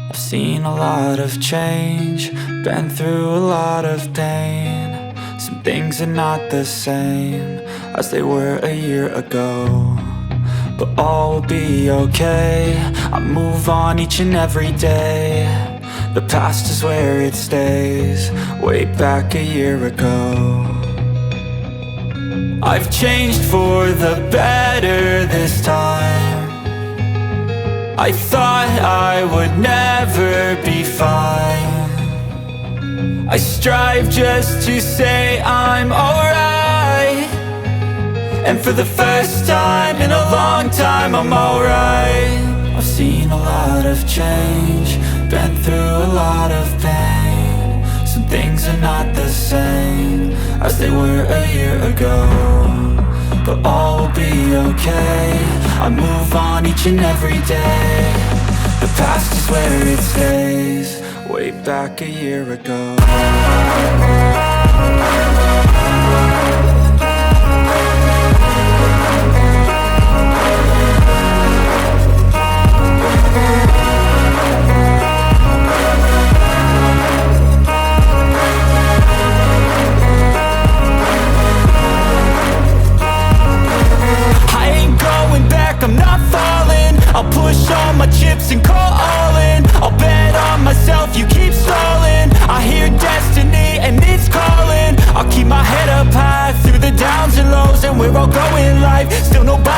I've seen a lot of change, been through a lot of pain. Some things are not the same as they were a year ago, but all will be okay. I move on each and every day. The past is where it stays, way back a year ago. I've changed for the better this time. I thought I would never be fine. I strive just to say I'm alright, and for the first time in a long time I'm alright. I've seen a lot of change, been through a lot of pain. Some things are not the same as they were a year ago, but all will be okay. I move on each and every day. The past is where it stays, way back a year ago. I'm not falling, I'll push all my chips and call all in. I'll bet on myself, you keep stalling. I hear destiny and it's calling. I'll keep my head up high through the downs and lows, and we're all going life. Still nobody